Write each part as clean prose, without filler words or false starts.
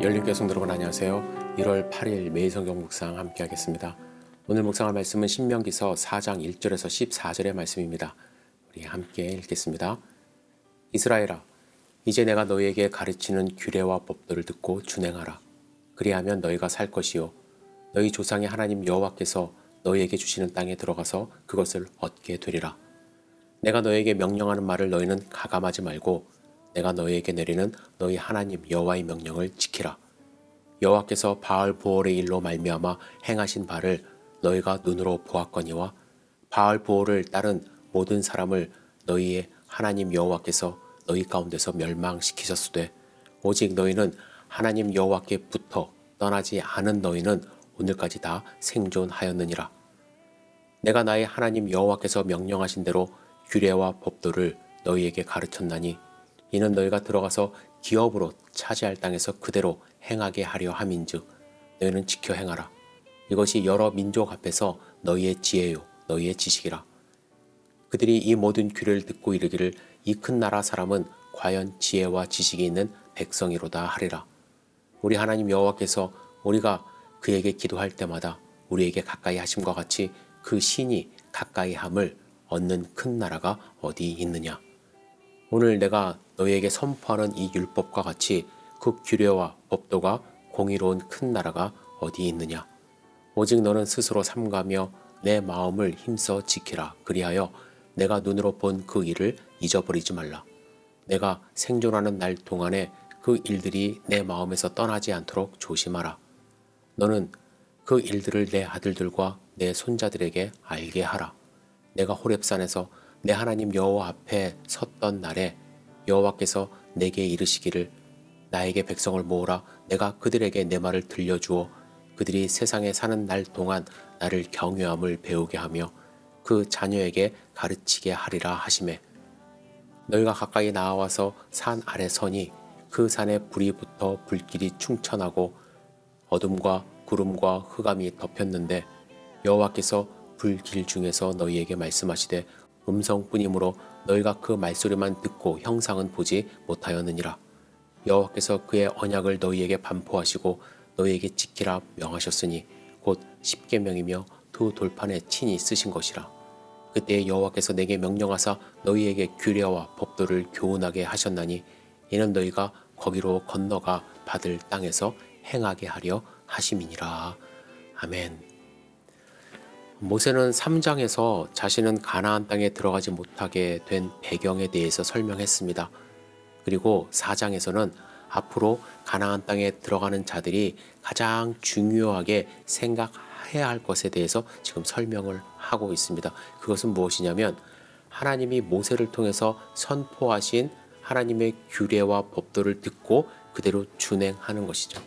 열린교회 성도 여러분 안녕하세요. 1월 8일 매일 성경 묵상 함께 하겠습니다. 오늘 묵상할 말씀은 신명기서 4장 1절에서 14절의 말씀입니다. 우리 함께 읽겠습니다. 이스라엘아, 이제 내가 너희에게 가르치는 규례와 법도를 듣고 준행하라. 그리하면 너희가 살 것이요 너희 조상의 하나님 여호와께서 너희에게 주시는 땅에 들어가서 그것을 얻게 되리라. 내가 너희에게 명령하는 말을 너희는 가감하지 말고 내가 너희에게 내리는 너희 하나님 여호와의 명령을 지키라. 여호와께서 바알보올의 일로 말미암아 행하신 바를 너희가 눈으로 보았거니와 바알보올을 따른 모든 사람을 너희의 하나님 여호와께서 너희 가운데서 멸망시키셨으되 오직 너희는 하나님 여호와께 붙어 떠나지 않은 너희는 오늘까지 다 생존하였느니라. 내가 나의 하나님 여호와께서 명령하신 대로 규례와 법도를 너희에게 가르쳤나니 이는 너희가 들어가서 기업으로 차지할 땅에서 그대로 행하게 하려 함인즉 너희는 지켜 행하라. 이것이 여러 민족 앞에서 너희의 지혜요 너희의 지식이라. 그들이 이 모든 규례를 듣고 이르기를 이 큰 나라 사람은 과연 지혜와 지식이 있는 백성이로다 하리라. 우리 하나님 여호와께서 우리가 그에게 기도할 때마다 우리에게 가까이 하심과 같이 그 신이 가까이 함을 얻는 큰 나라가 어디 있느냐. 오늘 내가 너희에게 선포하는 이 율법과 같이 그 규례와 법도가 공의로운 큰 나라가 어디 있느냐. 오직 너는 스스로 삼가며 내 마음을 힘써 지키라. 그리하여 내가 눈으로 본 그 일을 잊어버리지 말라. 내가 생존하는 날 동안에 그 일들이 내 마음에서 떠나지 않도록 조심하라. 너는 그 일들을 내 아들들과 내 손자들에게 알게 하라. 내가 호렙산에서 내 하나님 여호와 앞에 섰던 날에 여호와께서 내게 이르시기를 나에게 백성을 모으라. 내가 그들에게 내 말을 들려주어 그들이 세상에 사는 날 동안 나를 경외함을 배우게 하며 그 자녀에게 가르치게 하리라 하시매 너희가 가까이 나와서 산 아래 서니 그 산에 불이 붙어 불길이 충천하고 어둠과 구름과 흑암이 덮였는데 여호와께서 불길 중에서 너희에게 말씀하시되 음성뿐이므로 너희가 그 말소리만 듣고 형상은 보지 못하였느니라. 여호와께서 그의 언약을 너희에게 반포하시고 너희에게 지키라 명하셨으니 곧 십계명이며 두 돌판에 친히 쓰신 것이라. 그때 여호와께서 내게 명령하사 너희에게 규례와 법도를 교훈하게 하셨나니 이는 너희가 거기로 건너가 받을 땅에서 행하게 하려 하심이니라. 아멘. 모세는 3장에서 자신은 가나안 땅에 들어가지 못하게 된 배경에 대해서 설명했습니다. 그리고 4장에서는 앞으로 가나안 땅에 들어가는 자들이 가장 중요하게 생각해야 할 것에 대해서 지금 설명을 하고 있습니다. 그것은 무엇이냐면 하나님이 모세를 통해서 선포하신 하나님의 규례와 법도를 듣고 그대로 준행하는 것이죠.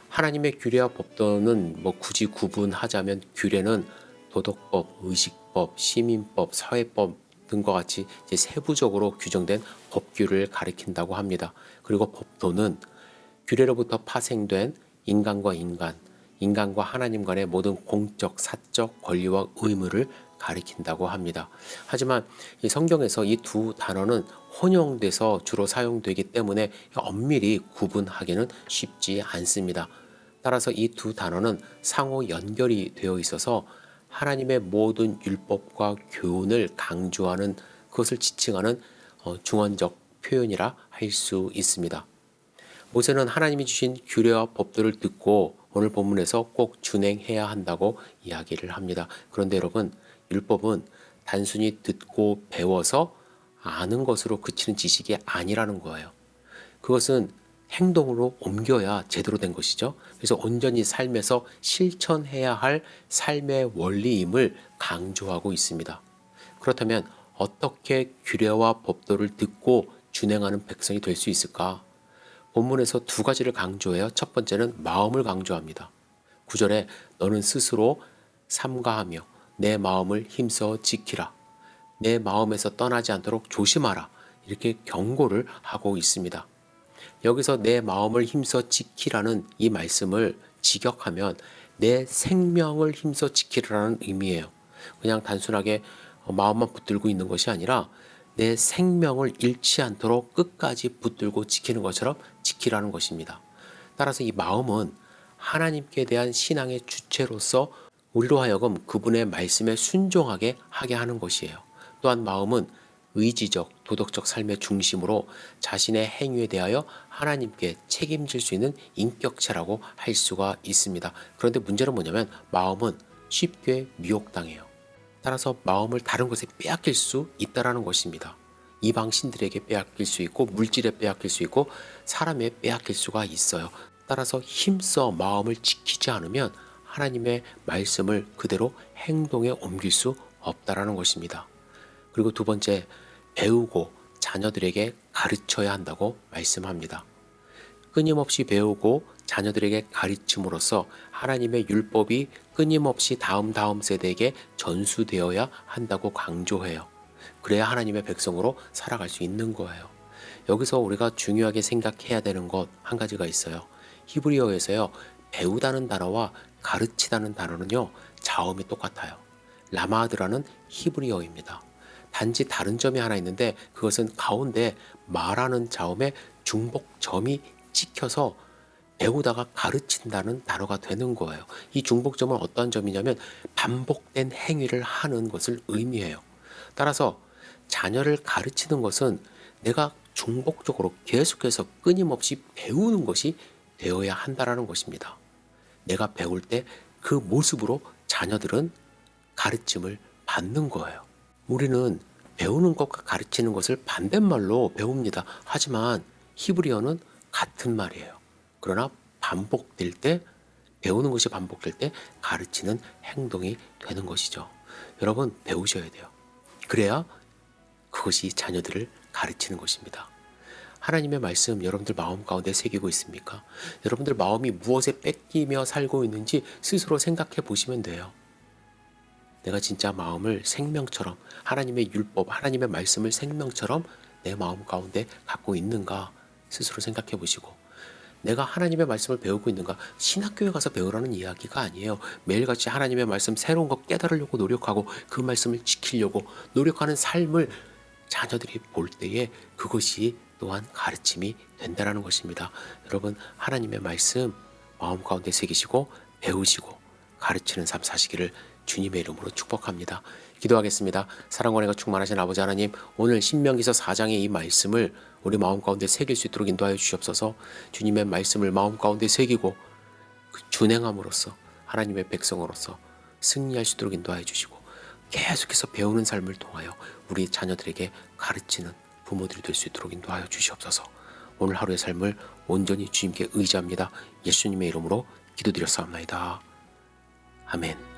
하나님의 규례와 법도는 굳이 구분하자면 규례는 도덕법, 의식법, 시민법, 사회법 등과 같이 이제 세부적으로 규정된 법규를 가리킨다고 합니다. 그리고 법도는 규례로부터 파생된 인간과 인간, 인간과 하나님 간의 모든 공적, 사적 권리와 의무를 가리킨다고 합니다. 하지만 이 성경에서 이 두 단어는 혼용돼서 주로 사용되기 때문에 엄밀히 구분하기는 쉽지 않습니다. 따라서 이 두 단어는 상호 연결이 되어 있어서 하나님의 모든 율법과 교훈을 강조하는 그것을 지칭하는 중언적 표현이라 할 수 있습니다. 모세는 하나님이 주신 규례와 법도를 듣고 오늘 본문에서 꼭 준행해야 한다고 이야기를 합니다. 그런데 여러분, 율법은 단순히 듣고 배워서 아는 것으로 그치는 지식이 아니라는 거예요. 그것은 행동으로 옮겨야 제대로 된 것이죠. 그래서 온전히 삶에서 실천해야 할 삶의 원리임을 강조하고 있습니다. 그렇다면 어떻게 규례와 법도를 듣고 준행하는 백성이 될 수 있을까? 본문에서 두 가지를 강조해요. 첫 번째는 마음을 강조합니다. 9절에 너는 스스로 삼가하며 내 마음을 힘써 지키라. 내 마음에서 떠나지 않도록 조심하라. 이렇게 경고를 하고 있습니다. 여기서 내 마음을 힘써 지키라는 이 말씀을 직역하면 내 생명을 힘써 지키라는 의미예요. 그냥 단순하게 마음만 붙들고 있는 것이 아니라 내 생명을 잃지 않도록 끝까지 붙들고 지키는 것처럼 지키라는 것입니다. 따라서 이 마음은 하나님께 대한 신앙의 주체로서 우리로 하여금 그분의 말씀에 순종하게 하게 하는 것이에요. 또한 마음은 의지적, 도덕적 삶의 중심으로 자신의 행위에 대하여 하나님께 책임질 수 있는 인격체라고 할 수가 있습니다. 그런데 문제는 뭐냐면 마음은 쉽게 미혹당해요. 따라서 마음을 다른 것에 빼앗길 수 있다는 것입니다. 이방 신들에게 빼앗길 수 있고 물질에 빼앗길 수 있고 사람에 빼앗길 수가 있어요. 따라서 힘써 마음을 지키지 않으면 하나님의 말씀을 그대로 행동에 옮길 수 없다라는 것입니다. 그리고 두 번째, 배우고 자녀들에게 가르쳐야 한다고 말씀합니다. 끊임없이 배우고 자녀들에게 가르침으로써 하나님의 율법이 끊임없이 다음 세대에게 전수되어야 한다고 강조해요. 그래야 하나님의 백성으로 살아갈 수 있는 거예요. 여기서 우리가 중요하게 생각해야 되는 것 한 가지가 있어요. 히브리어에서요, 배우다는 단어와 가르치다는 단어는요, 자음이 똑같아요. 라마드라는 히브리어입니다. 단지 다른 점이 하나 있는데 그것은 가운데 말하는 자음에 중복점이 찍혀서 배우다가 가르친다는 단어가 되는 거예요. 이 중복점은 어떤 점이냐면 반복된 행위를 하는 것을 의미해요. 따라서 자녀를 가르치는 것은 내가 중복적으로 계속해서 끊임없이 배우는 것이 되어야 한다는 것입니다. 내가 배울 때 그 모습으로 자녀들은 가르침을 받는 거예요. 우리는 배우는 것과 가르치는 것을 반대말로 배웁니다. 하지만 히브리어는 같은 말이에요. 그러나 반복될 때, 배우는 것이 반복될 때 가르치는 행동이 되는 것이죠. 여러분, 배우셔야 돼요. 그래야 그것이 자녀들을 가르치는 것입니다. 하나님의 말씀 여러분들 마음 가운데 새기고 있습니까? 여러분들 마음이 무엇에 뺏기며 살고 있는지 스스로 생각해 보시면 돼요. 내가 진짜 마음을 생명처럼, 하나님의 율법, 하나님의 말씀을 생명처럼 내 마음 가운데 갖고 있는가 스스로 생각해 보시고, 내가 하나님의 말씀을 배우고 있는가. 신학교에 가서 배우라는 이야기가 아니에요. 매일같이 하나님의 말씀 새로운 거 깨달으려고 노력하고 그 말씀을 지키려고 노력하는 삶을 자녀들이 볼 때에 그것이 또한 가르침이 된다는 것입니다. 여러분, 하나님의 말씀 마음 가운데 새기시고 배우시고 가르치는 삶 사시기를 주님의 이름으로 축복합니다. 기도하겠습니다. 사랑과 은혜가 충만하신 아버지 하나님, 오늘 신명기서 4장의 이 말씀을 우리 마음 가운데 새길 수 있도록 인도하여 주시옵소서. 주님의 말씀을 마음 가운데 새기고 그 준행함으로써 하나님의 백성으로서 승리할 수 있도록 인도하여 주시고, 계속해서 배우는 삶을 통하여 우리 자녀들에게 가르치는 부모들이 될 수 있도록 인도하여 주시옵소서. 오늘 하루의 삶을 온전히 주님께 의지합니다. 예수님의 이름으로 기도드렸사옵나이다. 아멘.